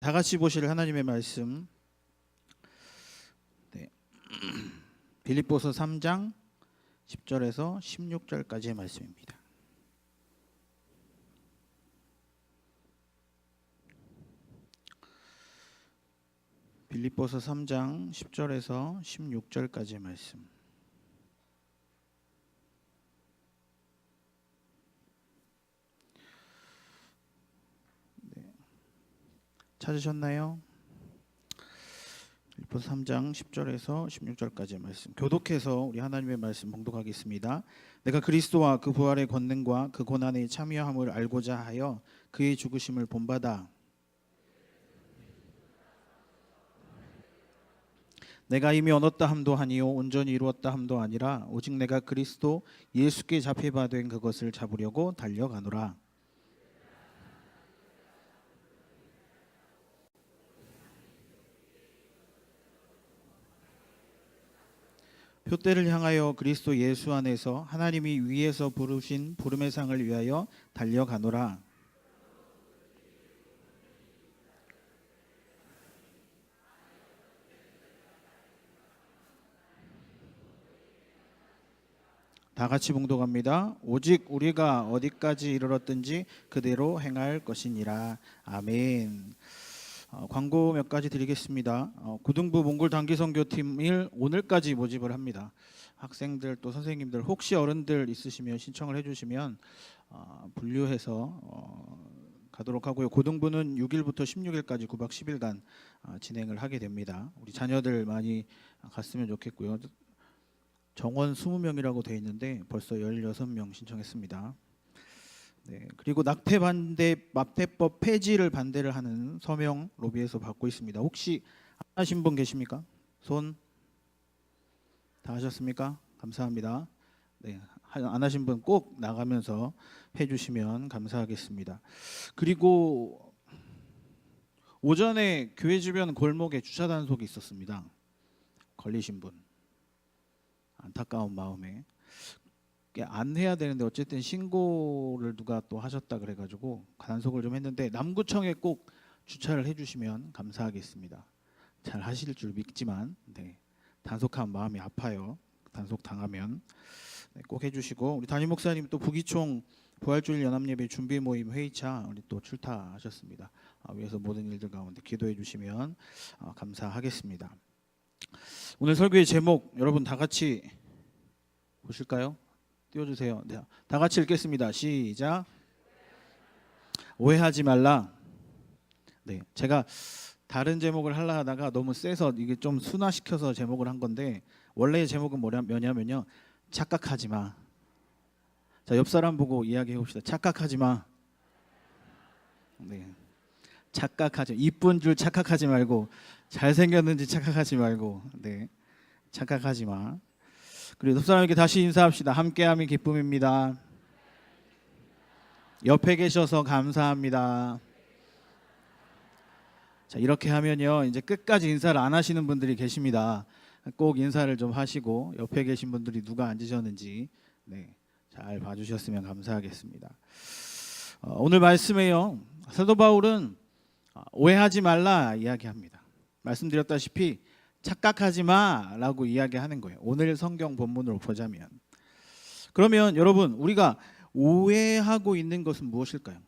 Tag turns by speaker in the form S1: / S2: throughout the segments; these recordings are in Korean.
S1: 다 같이 보실 하나님의 말씀, 네. 빌립보서 3장 10절에서 16절까지의 말씀입니다. 빌립보서 3장 10절에서 16절까지의 말씀. 네. 찾으셨나요? 빌립보서 3장 10절에서 16절까지의 말씀. 교독해서 우리 하나님의 말씀 봉독하겠습니다. 내가 그리스도와 그 부활의 권능과 그 고난에 참여함을 알고자 하여 그의 죽으심을 본받아 내가 이미 얻었다 함도 아니요 온전히 이루었다 함도 아니라 오직 내가 그리스도 예수께 잡혀봐 된 그것을 잡으려고 달려가노라. 표대를 향하여 그리스도 예수 안에서 하나님이 위에서 부르신 부름의 상을 위하여 달려가노라. 다 같이 봉독합니다. 오직 우리가 어디까지 이르렀든지 그대로 행할 것이니라. 아멘. 광고 몇 가지 드리겠습니다. 고등부 몽골 단기 선교팀을 오늘까지 모집을 합니다. 학생들 또 선생님들 혹시 어른들 있으시면 신청을 해주시면 분류해서 가도록 하고요. 고등부는 6일부터 16일까지 9박 10일간 진행을 하게 됩니다. 우리 자녀들 많이 갔으면 좋겠고요. 정원 20명이라고 되어 있는데 벌써 16명 신청했습니다. 네, 그리고 낙태법 폐지를 반대를 하는 서명 로비에서 받고 있습니다. 혹시 안 하신 분 계십니까? 손 다 하셨습니까? 감사합니다. 네, 안 하신 분 꼭 나가면서 해주시면 감사하겠습니다. 그리고 오전에 교회 주변 골목에 주차 단속이 있었습니다. 걸리신 분 안타까운 마음에 안 해야 되는데 어쨌든 신고를 누가 또 하셨다 그래가지고 단속을 좀 했는데 남구청에 꼭 주차를 해주시면 감사하겠습니다. 잘 하실 줄 믿지만 단속한 마음이 아파요. 단속 당하면 꼭 해주시고 우리 담임 목사님 또 부기총 부활주일 연합예배 준비 모임 회의차 우리 또 출타하셨습니다. 위에서 모든 일들 가운데 기도해 주시면 감사하겠습니다. 오늘 설교의 제목 여러분 다 같이 보실까요? 띄워주세요. 네, 다 같이 읽겠습니다. 시작. 오해하지 말라. 네, 제가 다른 제목을 하려 하다가 너무 세서 이게 좀 순화시켜서 제목을 한 건데 원래의 제목은 뭐냐면요. 착각하지 마. 자, 옆 사람 보고 이야기해 봅시다. 착각하지 마. 네, 착각하지. 이쁜 줄 착각하지 말고 잘생겼는지 착각하지 말고 네, 착각하지 마. 그리고 옆 사람에게 다시 인사합시다. 함께함이 기쁨입니다. 옆에 계셔서 감사합니다. 자, 이렇게 하면요 이제 끝까지 인사를 안 하시는 분들이 계십니다. 꼭 인사를 좀 하시고 옆에 계신 분들이 누가 앉으셨는지 잘 봐주셨으면 감사하겠습니다. 오늘 말씀에요 사도 바울은 오해하지 말라 이야기합니다. 말씀드렸다시피 착각하지 마라고 이야기하는 거예요. 오늘 성경 본문으로 보자면 그러면 여러분 우리가 오해하고 있는 것은 무엇일까요?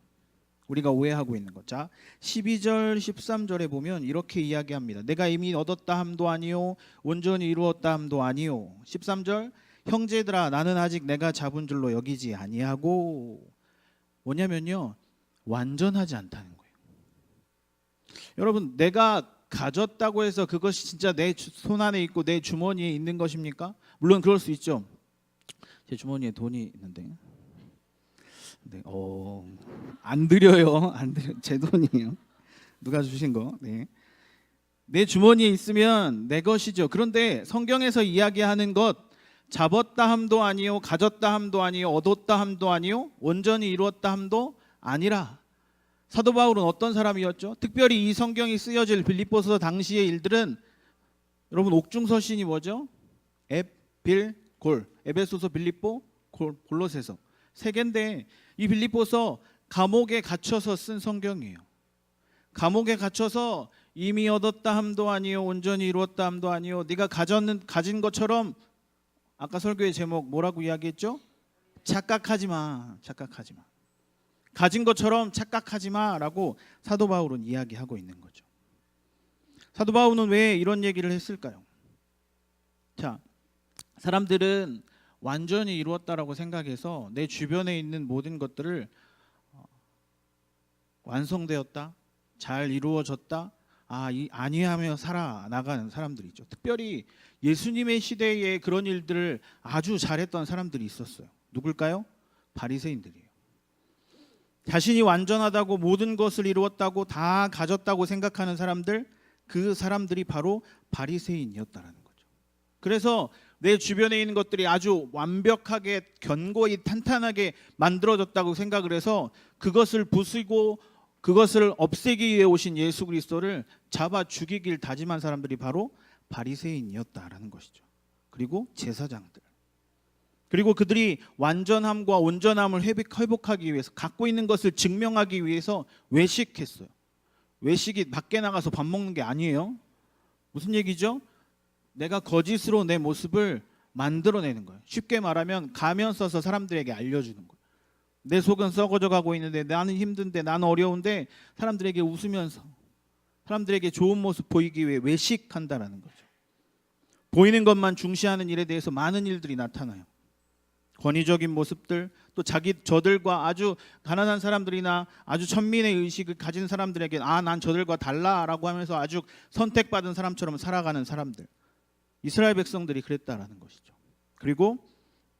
S1: 우리가 오해하고 있는 것. 자, 12절 13절에 보면 이렇게 이야기합니다. 내가 이미 얻었다 함도 아니요 온전히 이루었다 함도 아니요. 13절 형제들아 나는 아직 내가 잡은 줄로 여기지 아니하고 뭐냐면요 완전하지 않다는 거예요. 여러분 내가 가졌다고 해서 그것이 진짜 내 손 안에 있고 내 주머니에 있는 것입니까? 물론 그럴 수 있죠. 제 주머니에 돈이 있는데 안 드려요. 안 드려. 제 돈이에요. 누가 주신 거. 내 주머니에 있으면 내 것이죠. 그런데 성경에서 이야기하는 것 잡았다 함도 아니요 가졌다 함도 아니요 얻었다 함도 아니요 온전히 이루었다 함도 아니라. 사도 바울은 어떤 사람이었죠? 특별히 이 성경이 쓰여질 빌립보서 당시의 일들은 여러분 옥중서신이 뭐죠? 앱, 빌, 골. 에베소서, 빌립보, 골로새서 세 개인데 이 빌립보서 감옥에 갇혀서 쓴 성경이에요. 감옥에 갇혀서 이미 얻었다 함도 아니요 온전히 이루었다 함도 아니요 네가 가진 것처럼 아까 설교의 제목 뭐라고 이야기했죠? 착각하지 마. 착각하지 마. 가진 것처럼 착각하지 마라고 사도 바울은 이야기하고 있는 거죠. 사도 바울은 왜 이런 얘기를 했을까요? 자, 사람들은 완전히 이루었다라고 생각해서 내 주변에 있는 모든 것들을 완성되었다, 잘 이루어졌다, 아니하며 살아나가는 사람들이 있죠. 특별히 예수님의 시대에 그런 일들을 아주 잘했던 사람들이 있었어요. 누굴까요? 바리새인들이에요. 자신이 완전하다고 모든 것을 이루었다고 다 가졌다고 생각하는 사람들, 그 사람들이 바로 바리새인이었다라는 거죠. 그래서 내 주변에 있는 것들이 아주 완벽하게 견고히 탄탄하게 만들어졌다고 생각을 해서 그것을 부수고 그것을 없애기 위해 오신 예수 그리스도를 잡아 죽이길 다짐한 사람들이 바로 바리새인이었다라는 것이죠. 그리고 제사장들. 그리고 그들이 완전함과 온전함을 회복하기 위해서 갖고 있는 것을 증명하기 위해서 외식했어요. 외식이 밖에 나가서 밥 먹는 게 아니에요. 무슨 얘기죠? 내가 거짓으로 내 모습을 만들어내는 거예요. 쉽게 말하면 가면 써서 사람들에게 알려주는 거예요. 내 속은 썩어져 가고 있는데 나는 힘든데 나는 어려운데 사람들에게 웃으면서 사람들에게 좋은 모습 보이기 위해 외식한다라는 거죠. 보이는 것만 중시하는 일에 대해서 많은 일들이 나타나요. 권위적인 모습들, 또 저들과 아주 가난한 사람들이나 아주 천민의 의식을 가진 사람들에게 난 저들과 달라라고 하면서 아주 선택받은 사람처럼 살아가는 사람들. 이스라엘 백성들이 그랬다라는 것이죠. 그리고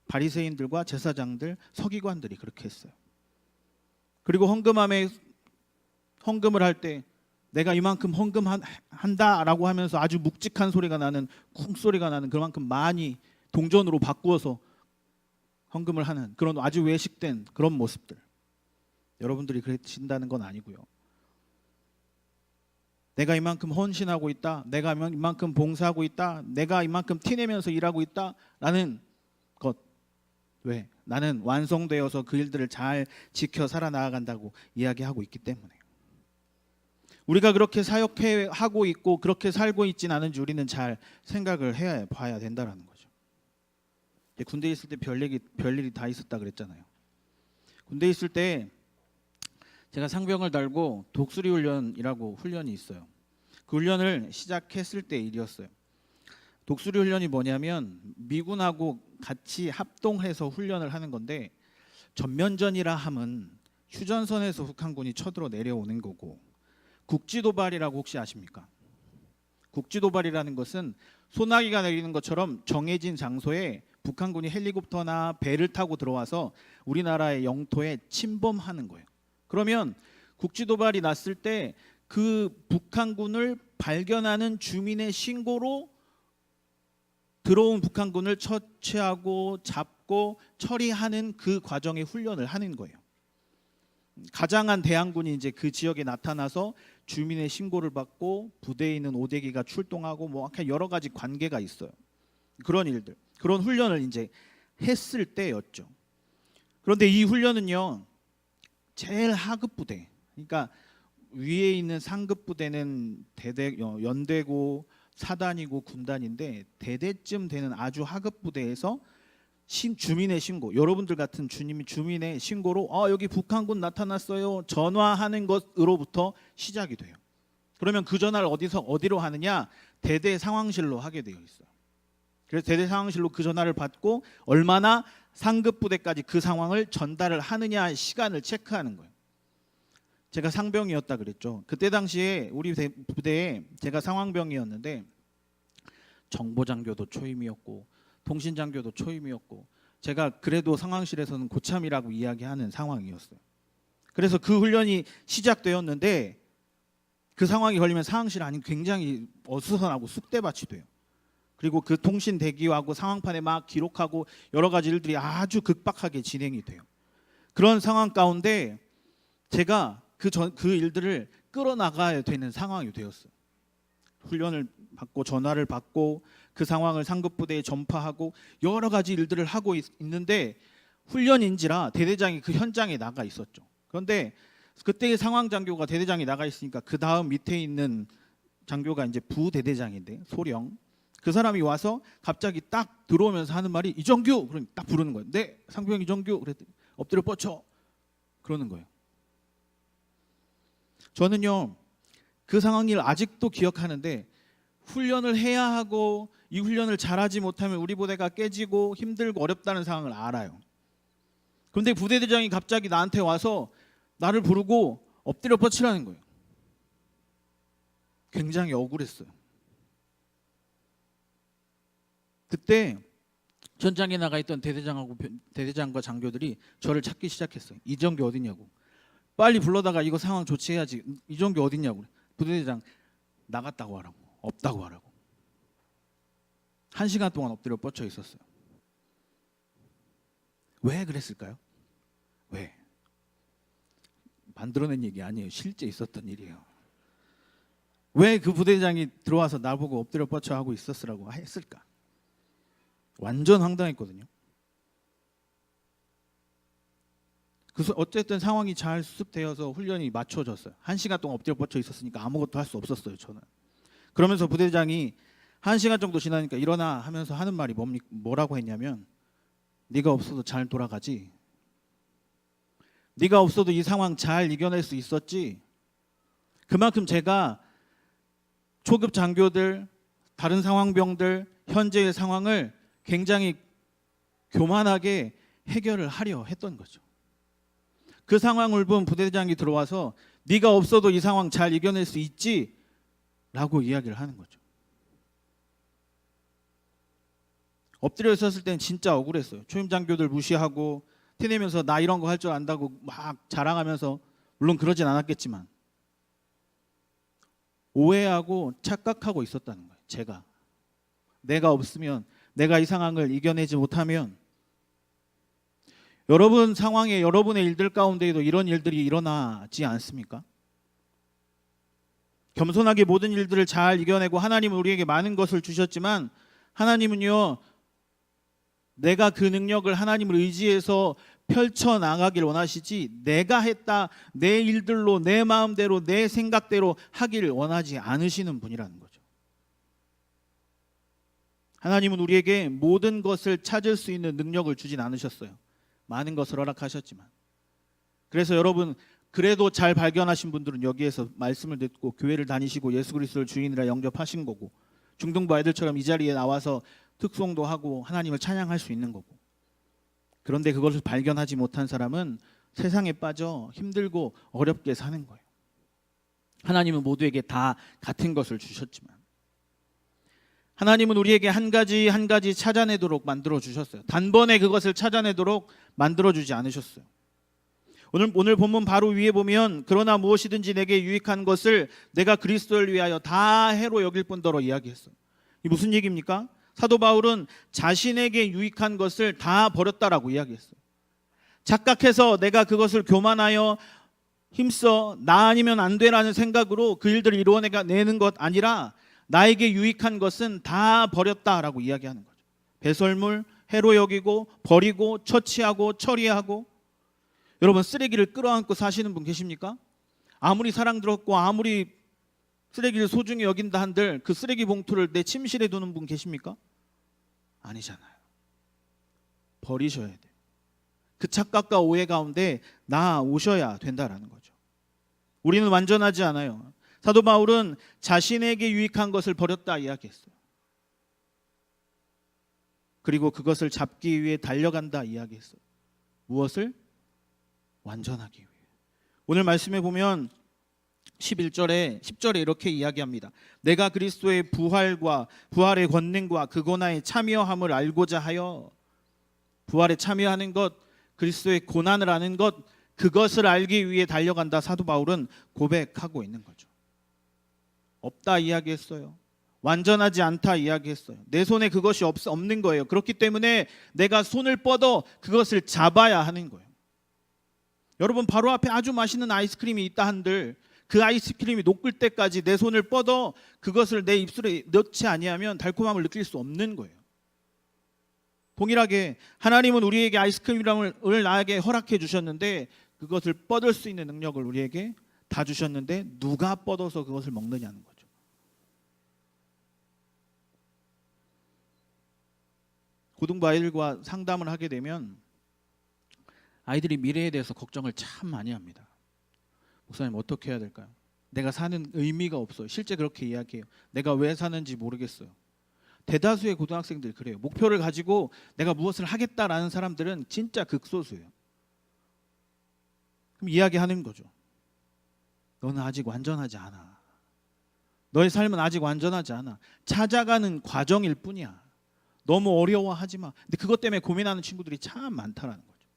S1: 바리새인들과 제사장들, 서기관들이 그렇게 했어요. 그리고 헌금을 할 때 내가 이만큼 헌금한다라고 하면서 아주 묵직한 소리가 나는 쿵소리가 나는 그만큼 많이 동전으로 바꾸어서 헌금을 하는 그런 아주 외식된 그런 모습들. 여러분들이 그러신다는 건 아니고요. 내가 이만큼 헌신하고 있다, 내가 이만큼 봉사하고 있다, 내가 이만큼 티내면서 일하고 있다라는 것. 왜? 나는 완성되어서 그 일들을 잘 지켜 살아나간다고 이야기하고 있기 때문에. 우리가 그렇게 사역하고 있고 그렇게 살고 있진 않은지 우리는 잘 생각을 해봐야 된다는 거죠. 군대에 있을 때 별일이 다 있었다 그랬잖아요. 군대에 있을 때 제가 상병을 달고 독수리 훈련이라고 훈련이 있어요. 그 훈련을 시작했을 때 일이었어요. 독수리 훈련이 뭐냐면 미군하고 같이 합동해서 훈련을 하는 건데 전면전이라 함은 휴전선에서 북한군이 쳐들어 내려오는 거고 국지도발이라고 혹시 아십니까? 국지도발이라는 것은 소나기가 내리는 것처럼 정해진 장소에 북한군이 헬리콥터나 배를 타고 들어와서 우리나라의 영토에 침범하는 거예요. 그러면 국지도발이 났을 때 그 북한군을 발견하는 주민의 신고로 들어온 북한군을 처치하고 잡고 처리하는 그 과정의 훈련을 하는 거예요. 가장한 대항군이 이제 그 지역에 나타나서 주민의 신고를 받고 부대에 있는 오대기가 출동하고 뭐 여러 가지 관계가 있어요. 그런 일들, 그런 훈련을 이제 했을 때였죠. 그런데 이 훈련은요, 제일 하급 부대, 그러니까 위에 있는 상급 부대는 연대고 사단이고 군단인데 대대쯤 되는 아주 하급 부대에서 주민의 신고, 여러분들 같은 주민의 신고로 여기 북한군 나타났어요 전화하는 것으로부터 시작이 돼요. 그러면 그 전화를 어디로 하느냐? 대대 상황실로 하게 되어 있어요. 그래서 대대 상황실로 그 전화를 받고 얼마나 상급 부대까지 그 상황을 전달을 하느냐 시간을 체크하는 거예요. 제가 상병이었다 그랬죠. 그때 당시에 우리 부대에 제가 상황병이었는데 정보장교도 초임이었고 통신장교도 초임이었고 제가 그래도 상황실에서는 고참이라고 이야기하는 상황이었어요. 그래서 그 훈련이 시작되었는데 그 상황이 걸리면 상황실 안이 굉장히 어수선하고 쑥대밭이 돼요. 그리고 그 통신 대기하고 상황판에 막 기록하고 여러 가지 일들이 아주 급박하게 진행이 돼요. 그런 상황 가운데 제가 그 일들을 끌어나가야 되는 상황이 되었어요. 훈련을 받고 전화를 받고 그 상황을 상급 부대에 전파하고 여러 가지 일들을 하고 있는데 훈련인지라 대대장이 그 현장에 나가 있었죠. 그런데 그때의 상황 장교가 대대장이 나가 있으니까 그 다음 밑에 있는 장교가 이제 부대대장인데 소령, 그 사람이 와서 갑자기 딱 들어오면서 하는 말이 이정규, 그러니 딱 부르는 거예요. 네, 상병 이정규. 그랬더니 엎드려 뻗쳐 그러는 거예요. 저는요 그 상황을 아직도 기억하는데, 훈련을 해야 하고 이 훈련을 잘하지 못하면 우리 부대가 깨지고 힘들고 어렵다는 상황을 알아요. 그런데 부대대장이 갑자기 나한테 와서 나를 부르고 엎드려 뻗치라는 거예요. 굉장히 억울했어요. 그때 전장에 나가 있던 대대장과 장교들이 저를 찾기 시작했어요. 이정규 어디냐고. 빨리 불러다가 이거 상황 조치해야지. 이정규 어디냐고. 부대대장 나갔다고 하라고, 없다고 하라고. 1시간 동안 엎드려 뻗쳐 있었어요. 왜 그랬을까요? 왜? 만들어낸 얘기 아니에요. 실제 있었던 일이에요. 왜 그 부대장이 들어와서 나보고 엎드려 뻗쳐 하고 있었으라고 했을까? 완전 황당했거든요. 그래서 어쨌든 상황이 잘 수습되어서 훈련이 맞춰졌어요. 1시간 동안 엎드려 뻗쳐 있었으니까 아무것도 할 수 없었어요, 저는. 그러면서 부대장이 1시간 정도 지나니까 일어나 하면서 하는 말이 뭐라고 했냐면, 네가 없어도 잘 돌아가지. 네가 없어도 이 상황 잘 이겨낼 수 있었지. 그만큼 제가 초급 장교들, 다른 상황병들, 현재의 상황을 굉장히 교만하게 해결을 하려 했던 거죠. 그 상황을 본 부대장이 들어와서 네가 없어도 이 상황 잘 이겨낼 수 있지? 라고 이야기를 하는 거죠. 엎드려 있었을 때는 진짜 억울했어요. 초임 장교들 무시하고 티내면서 나 이런 거 할 줄 안다고 막 자랑하면서, 물론 그러진 않았겠지만 오해하고 착각하고 있었다는 거예요. 제가 내가 없으면, 내가 이 상황을 이겨내지 못하면, 여러분 상황에 여러분의 일들 가운데에도 이런 일들이 일어나지 않습니까? 겸손하게 모든 일들을 잘 이겨내고 하나님은 우리에게 많은 것을 주셨지만, 하나님은요 내가 그 능력을 하나님을 의지해서 펼쳐나가길 원하시지, 내가 했다, 내 일들로 내 마음대로 내 생각대로 하기를 원하지 않으시는 분이라는 거죠. 하나님은 우리에게 모든 것을 찾을 수 있는 능력을 주진 않으셨어요. 많은 것을 허락하셨지만. 그래서 여러분, 그래도 잘 발견하신 분들은 여기에서 말씀을 듣고 교회를 다니시고 예수 그리스도를 주인이라 영접하신 거고, 중등부 아이들처럼 이 자리에 나와서 특송도 하고 하나님을 찬양할 수 있는 거고. 그런데 그것을 발견하지 못한 사람은 세상에 빠져 힘들고 어렵게 사는 거예요. 하나님은 모두에게 다 같은 것을 주셨지만, 하나님은 우리에게 한 가지 한 가지 찾아내도록 만들어 주셨어요. 단번에 그것을 찾아내도록 만들어 주지 않으셨어요. 오늘 본문 바로 위에 보면, 그러나 무엇이든지 내게 유익한 것을 내가 그리스도를 위하여 다 해로 여길 뿐더러 이야기했어요. 이 무슨 얘기입니까? 사도 바울은 자신에게 유익한 것을 다 버렸다라고 이야기했어요. 착각해서 내가 그것을 교만하여 힘써 나 아니면 안 되라는 생각으로 그 일들을 이루어내는 것 아니라, 나에게 유익한 것은 다 버렸다라고 이야기하는 거죠. 배설물, 해로 여기고 버리고 처치하고 처리하고. 여러분, 쓰레기를 끌어안고 사시는 분 계십니까? 아무리 사랑스럽고 아무리 쓰레기를 소중히 여긴다 한들 그 쓰레기 봉투를 내 침실에 두는 분 계십니까? 아니잖아요. 버리셔야 돼요. 그 착각과 오해 가운데 나오셔야 된다라는 거죠. 우리는 완전하지 않아요. 사도 바울은 자신에게 유익한 것을 버렸다 이야기했어요. 그리고 그것을 잡기 위해 달려간다 이야기했어요. 무엇을? 완전하기 위해. 오늘 말씀에 보면 10절에 이렇게 이야기합니다. 내가 그리스도의 부활의 권능과 그 고난에 참여함을 알고자 하여. 부활에 참여하는 것, 그리스도의 고난을 아는 것, 그것을 알기 위해 달려간다. 사도 바울은 고백하고 있는 거죠. 없다 이야기했어요. 완전하지 않다 이야기했어요. 내 손에 그것이 없는 거예요. 그렇기 때문에 내가 손을 뻗어 그것을 잡아야 하는 거예요. 여러분, 바로 앞에 아주 맛있는 아이스크림이 있다 한들 그 아이스크림이 녹을 때까지 내 손을 뻗어 그것을 내 입술에 넣지 아니하면 달콤함을 느낄 수 없는 거예요. 동일하게 하나님은 우리에게 아이스크림을 나에게 허락해 주셨는데 그것을 뻗을 수 있는 능력을 우리에게 다 주셨는데 누가 뻗어서 그것을 먹느냐는 거죠. 고등부 아이들과 상담을 하게 되면 아이들이 미래에 대해서 걱정을 참 많이 합니다. 목사님 어떻게 해야 될까요? 내가 사는 의미가 없어요. 실제 그렇게 이야기해요. 내가 왜 사는지 모르겠어요. 대다수의 고등학생들 그래요. 목표를 가지고 내가 무엇을 하겠다라는 사람들은 진짜 극소수예요. 그럼 이야기하는 거죠. 너는 아직 완전하지 않아. 너의 삶은 아직 완전하지 않아. 찾아가는 과정일 뿐이야. 너무 어려워하지 마. 근데 그것 때문에 고민하는 친구들이 참 많다라는 거죠.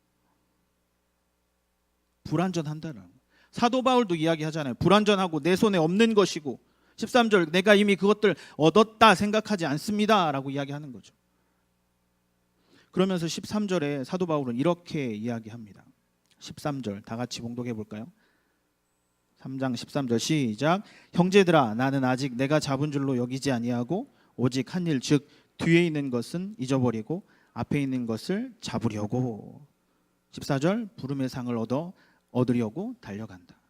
S1: 불완전한다라는 거예요. 사도 바울도 이야기하잖아요. 불완전하고 내 손에 없는 것이고 13절 내가 이미 그것들 얻었다 생각하지 않습니다 라고 이야기하는 거죠. 그러면서 13절에 사도 바울은 이렇게 이야기합니다. 13절 다 같이 봉독해 볼까요? 3장 13절 시작. 형제들아 나는 아직 내가 잡은 줄로 여기지 아니하고 오직 한 일 즉 뒤에 있는 것은 잊어버리고 앞에 있는 것을 잡으려고. 14절 부름의 상을 얻으려고 달려간다.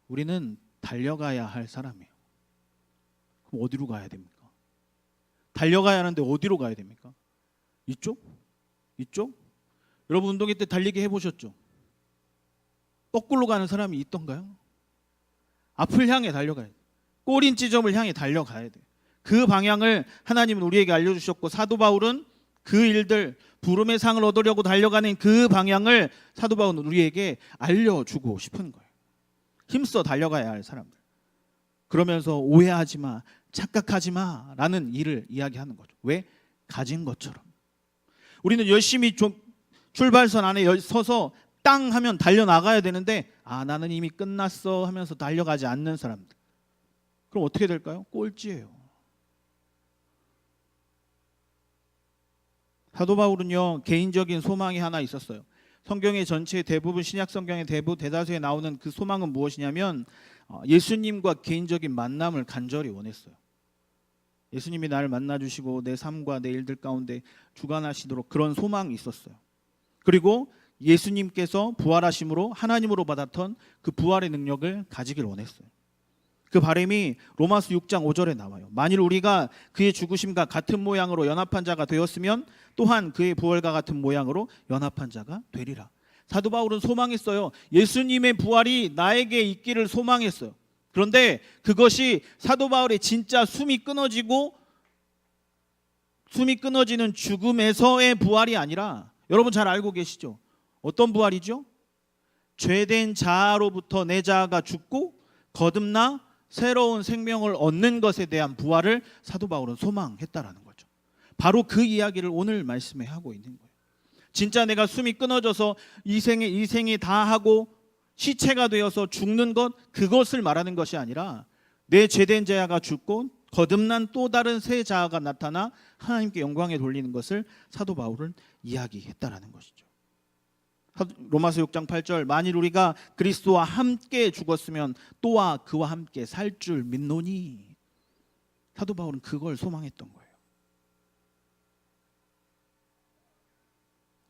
S1: 우리는 달려가야 할 사람이에요. 그럼 어디로 가야 됩니까? 달려가야 하는데 어디로 가야 됩니까? 이쪽? 이쪽? 여러분 운동회 때 달리기 해보셨죠? 거꾸로 가는 사람이 있던가요? 앞을 향해 달려가야 돼. 꼬린 지점을 향해 달려가야 돼. 그 방향을 하나님은 우리에게 알려주셨고 사도 바울은 그 일들 부름의 상을 얻으려고 달려가는 그 방향을 사도 바울은 우리에게 알려주고 싶은 거예요. 힘써 달려가야 할 사람들. 그러면서 오해하지 마, 착각하지 마라는 일을 이야기하는 거죠. 왜? 가진 것처럼. 우리는 열심히 좀 출발선 안에 서서 땅 하면 달려나가야 되는데 나는 이미 끝났어 하면서 달려가지 않는 사람들. 그럼 어떻게 될까요? 꼴찌예요. 사도 바울은요 개인적인 소망이 하나 있었어요. 성경의 전체 대부분 신약 성경의 대다수에 나오는 그 소망은 무엇이냐면 예수님과 개인적인 만남을 간절히 원했어요. 예수님이 나를 만나주시고 내 삶과 내 일들 가운데 주관하시도록 그런 소망이 있었어요. 그리고 예수님께서 부활하심으로 하나님으로 받았던 그 부활의 능력을 가지길 원했어요. 그 바람이 로마서 6장 5절에 나와요. 만일 우리가 그의 죽으심과 같은 모양으로 연합한 자가 되었으면 또한 그의 부활과 같은 모양으로 연합한 자가 되리라. 사도 바울은 소망했어요. 예수님의 부활이 나에게 있기를 소망했어요. 그런데 그것이 사도 바울의 진짜 숨이 끊어지는 죽음에서의 부활이 아니라 여러분 잘 알고 계시죠? 어떤 부활이죠? 죄된 자아로부터 내 자아가 죽고 거듭나 새로운 생명을 얻는 것에 대한 부활을 사도 바울은 소망했다라는 거죠. 바로 그 이야기를 오늘 말씀에 하고 있는 거예요. 진짜 내가 숨이 끊어져서 이 생에 다 하고 시체가 되어서 죽는 것, 그것을 말하는 것이 아니라 내 죄된 자아가 죽고 거듭난 또 다른 새 자아가 나타나 하나님께 영광에 돌리는 것을 사도 바울은 이야기했다라는 것이죠. 로마서 6장 8절 만일 우리가 그리스도와 함께 죽었으면 또한 그와 함께 살 줄 믿노니. 사도 바울은 그걸 소망했던 거예요.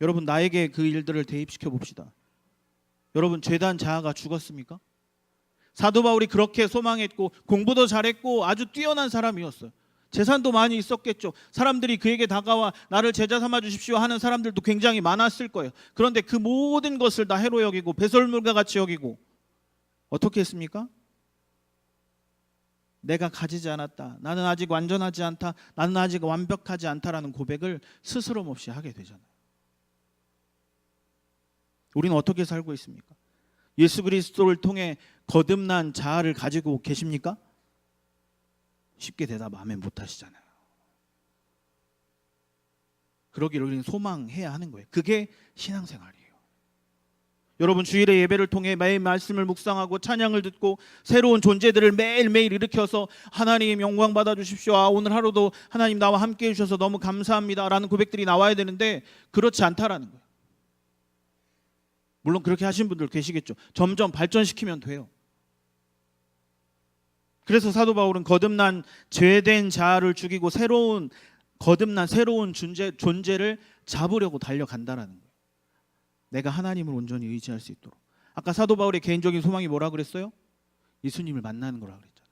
S1: 여러분 나에게 그 일들을 대입시켜 봅시다. 여러분 죄단 자아가 죽었습니까? 사도 바울이 그렇게 소망했고 공부도 잘했고 아주 뛰어난 사람이었어요. 재산도 많이 있었겠죠. 사람들이 그에게 다가와 나를 제자 삼아 주십시오 하는 사람들도 굉장히 많았을 거예요. 그런데 그 모든 것을 다 해로 여기고 배설물과 같이 여기고 어떻게 했습니까? 내가 가지지 않았다. 나는 아직 완전하지 않다. 나는 아직 완벽하지 않다라는 고백을 스스럼 없이 하게 되잖아요. 우리는 어떻게 살고 있습니까? 예수 그리스도를 통해 거듭난 자아를 가지고 계십니까? 쉽게 대답 아멘 못하시잖아요. 그러기를 우리는 소망해야 하는 거예요. 그게 신앙생활이에요. 여러분 주일의 예배를 통해 매일 말씀을 묵상하고 찬양을 듣고 새로운 존재들을 매일매일 일으켜서 하나님 영광 받아주십시오. 오늘 하루도 하나님 나와 함께 해주셔서 너무 감사합니다 라는 고백들이 나와야 되는데 그렇지 않다라는 거예요. 물론 그렇게 하신 분들 계시겠죠. 점점 발전시키면 돼요. 그래서 사도 바울은 거듭난 죄된 자아를 죽이고 거듭난 새로운 존재를 잡으려고 달려간다라는 거예요. 내가 하나님을 온전히 의지할 수 있도록. 아까 사도 바울의 개인적인 소망이 뭐라 그랬어요? 예수님을 만나는 거라 그랬잖아요.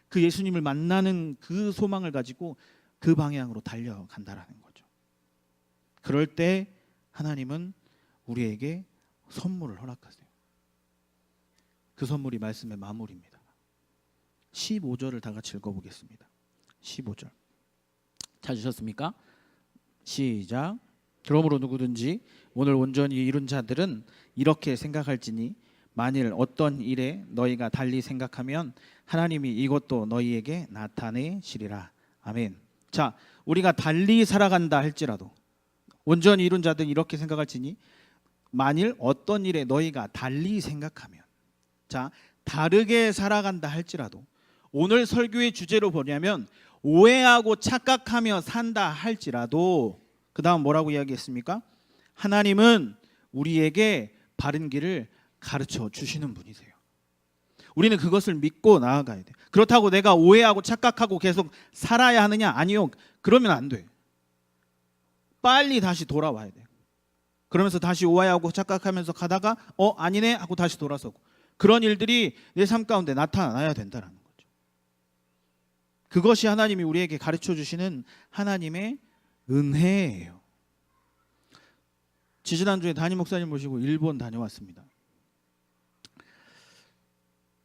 S1: 그 예수님을 만나는 그 소망을 가지고 그 방향으로 달려간다라는 거죠. 그럴 때 하나님은 우리에게 선물을 허락하세요. 그 선물이 말씀의 마무리입니다. 15절을 다 같이 읽어보겠습니다. 15절 찾으셨습니까? 시작. 그러므로 누구든지 오늘 온전히 이룬 자들은 이렇게 생각할지니 만일 어떤 일에 너희가 달리 생각하면 하나님이 이것도 너희에게 나타내시리라. 아멘. 자, 우리가 달리 살아간다 할지라도 온전히 이룬 자들은 이렇게 생각할지니 만일 어떤 일에 너희가 달리 생각하면, 자, 다르게 살아간다 할지라도 오늘 설교의 주제로 보냐면 오해하고 착각하며 산다 할지라도 그 다음 뭐라고 이야기했습니까? 하나님은 우리에게 바른 길을 가르쳐 주시는 분이세요. 우리는 그것을 믿고 나아가야 돼요. 그렇다고 내가 오해하고 착각하고 계속 살아야 하느냐? 아니요. 그러면 안 돼요. 빨리 다시 돌아와야 돼요. 그러면서 다시 오해하고 착각하면서 가다가 아니네 하고 다시 돌아서고, 그런 일들이 내 삶 가운데 나타나야 된다는 거죠. 그것이 하나님이 우리에게 가르쳐 주시는 하나님의 은혜예요. 지지난주에 담임 목사님 모시고 일본 다녀왔습니다.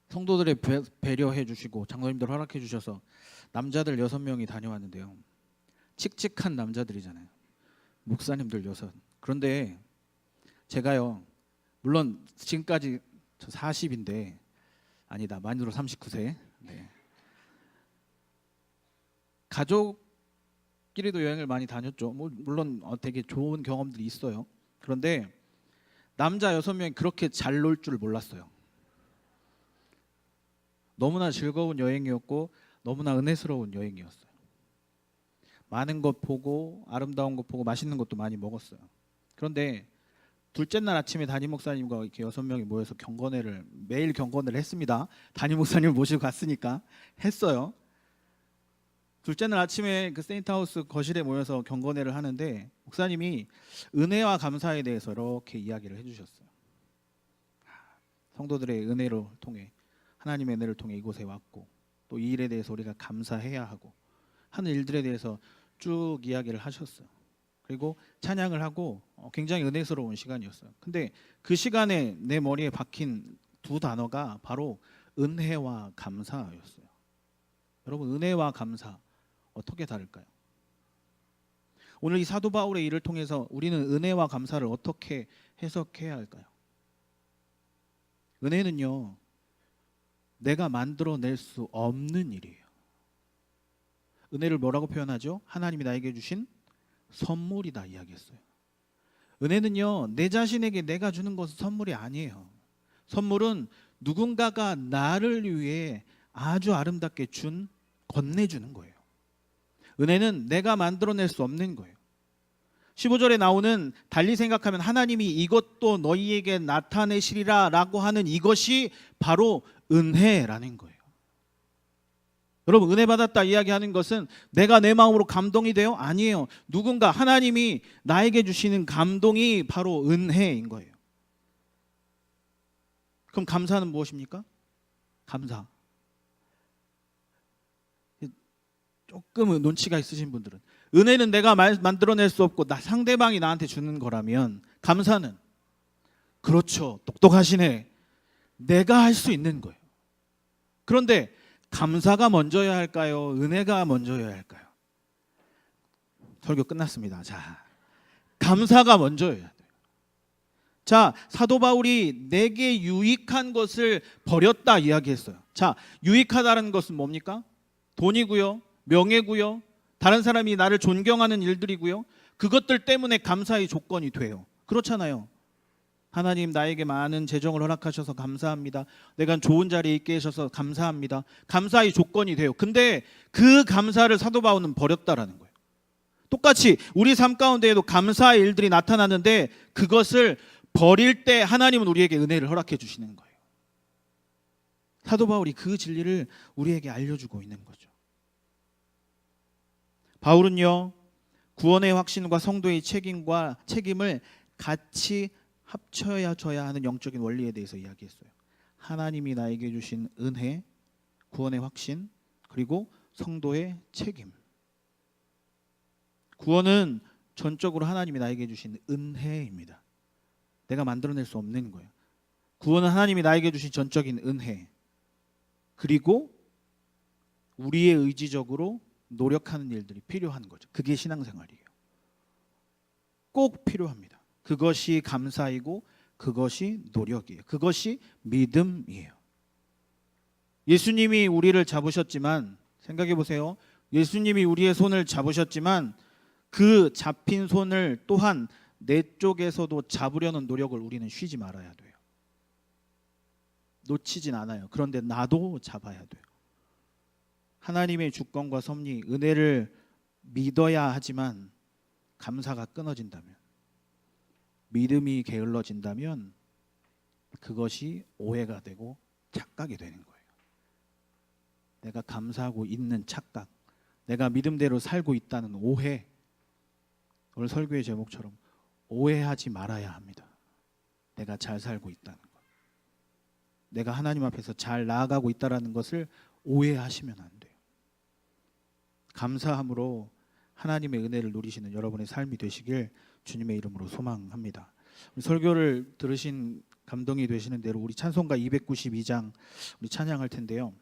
S1: 성도들의 배려해 주시고 장로님들 허락해 주셔서 남자들 6명이 다녀왔는데요. 칙칙한 남자들이잖아요. 목사님들 6. 그런데 제가요, 물론 지금까지 저 40인데 아니다, 만으로 39세. 네. 가족끼리도 여행을 많이 다녔죠. 물론 되게 좋은 경험들이 있어요. 그런데 남자 6명이 그렇게 잘 놀 줄 몰랐어요. 너무나 즐거운 여행이었고 너무나 은혜스러운 여행이었어요. 많은 것 보고 아름다운 것 보고 맛있는 것도 많이 먹었어요. 그런데 둘째 날 아침에 담임 목사님과 이렇게 6명이 모여서 경건회를, 매일 경건회를 했습니다. 담임 목사님을 모시고 갔으니까 했어요. 둘째 날 아침에 그 세인트하우스 거실에 모여서 경건회를 하는데 목사님이 은혜와 감사에 대해서 이렇게 이야기를 해주셨어요. 성도들의 은혜를 통해, 하나님의 은혜를 통해 이곳에 왔고 또 이 일에 대해서 우리가 감사해야 하고 하는 일들에 대해서 쭉 이야기를 하셨어요. 그리고 찬양을 하고 굉장히 은혜스러운 시간이었어요. 근데 그 시간에 내 머리에 박힌 두 단어가 바로 은혜와 감사였어요. 여러분, 은혜와 감사 어떻게 다를까요? 오늘 이 사도 바울의 일을 통해서 우리는 은혜와 감사를 어떻게 해석해야 할까요? 은혜는요, 내가 만들어낼 수 없는 일이에요. 은혜를 뭐라고 표현하죠? 하나님이 나에게 주신 선물이다 이야기했어요. 은혜는요, 내 자신에게 내가 주는 것은 선물이 아니에요. 선물은 누군가가 나를 위해 아주 아름답게 건네주는 거예요. 은혜는 내가 만들어낼 수 없는 거예요. 15절에 나오는 달리 생각하면 하나님이 이것도 너희에게 나타내시리라 라고 하는 이것이 바로 은혜라는 거예요. 여러분, 은혜 받았다 이야기하는 것은 내가 내 마음으로 감동이 돼요? 아니에요. 누군가 하나님이 나에게 주시는 감동이 바로 은혜인 거예요. 그럼 감사는 무엇입니까? 감사. 조금 눈치가 있으신 분들은, 은혜는 내가 만들어낼 수 없고 상대방이 나한테 주는 거라면 감사는, 그렇죠, 똑똑하시네, 내가 할 수 있는 거예요. 그런데 감사가 먼저여야 할까요? 은혜가 먼저여야 할까요? 설교 끝났습니다. 자, 감사가 먼저여야 돼요. 자, 사도 바울이 내게 유익한 것을 버렸다 이야기했어요. 자, 유익하다는 것은 뭡니까? 돈이고요, 명예고요, 다른 사람이 나를 존경하는 일들이고요. 그것들 때문에 감사의 조건이 돼요. 그렇잖아요. 하나님, 나에게 많은 재정을 허락하셔서 감사합니다. 내가 좋은 자리에 있게 해주셔서 감사합니다. 감사의 조건이 돼요. 근데 그 감사를 사도 바울은 버렸다라는 거예요. 똑같이 우리 삶 가운데에도 감사의 일들이 나타나는데 그것을 버릴 때 하나님은 우리에게 은혜를 허락해 주시는 거예요. 사도 바울이 그 진리를 우리에게 알려주고 있는 거죠. 바울은요, 구원의 확신과 성도의 책임을 같이 합쳐져야 하는 영적인 원리에 대해서 이야기했어요. 하나님이 나에게 주신 은혜, 구원의 확신, 그리고 성도의 책임. 구원은 전적으로 하나님이 나에게 주신 은혜입니다. 내가 만들어낼 수 없는 거예요. 구원은 하나님이 나에게 주신 전적인 은혜. 그리고 우리의 의지적으로 노력하는 일들이 필요한 거죠. 그게 신앙생활이에요. 꼭 필요합니다. 그것이 감사이고 그것이 노력이에요. 그것이 믿음이에요. 예수님이 우리를 잡으셨지만, 생각해 보세요. 예수님이 우리의 손을 잡으셨지만 그 잡힌 손을 또한 내 쪽에서도 잡으려는 노력을 우리는 쉬지 말아야 돼요. 놓치진 않아요. 그런데 나도 잡아야 돼요. 하나님의 주권과 섭리, 은혜를 믿어야 하지만 감사가 끊어진다면, 믿음이 게을러진다면 그것이 오해가 되고 착각이 되는 거예요. 내가 감사하고 있는 착각, 내가 믿음대로 살고 있다는 오해. 오늘 설교의 제목처럼 오해하지 말아야 합니다. 내가 잘 살고 있다는 것, 내가 하나님 앞에서 잘 나아가고 있다는 것을 오해하시면 안 돼요. 감사함으로 하나님의 은혜를 누리시는 여러분의 삶이 되시길 주님의 이름으로 소망합니다. 설교를 들으신 감동이 되시는 대로 우리 찬송가 292장 우리 찬양할 텐데요.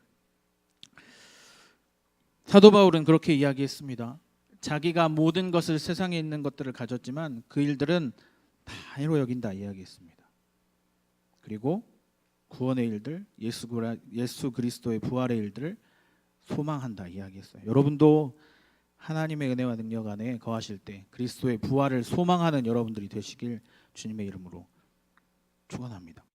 S1: 사도 바울은 그렇게 이야기했습니다. 자기가 모든 것을, 세상에 있는 것들을 가졌지만 그 일들은 다 해로 여긴다 이야기했습니다. 그리고 구원의 일들, 예수 그리스도의 부활의 일들을 소망한다 이야기했어요. 여러분도 하나님의 은혜와 능력 안에 거하실 때 그리스도의 부활을 소망하는 여러분들이 되시길 주님의 이름으로 축원합니다.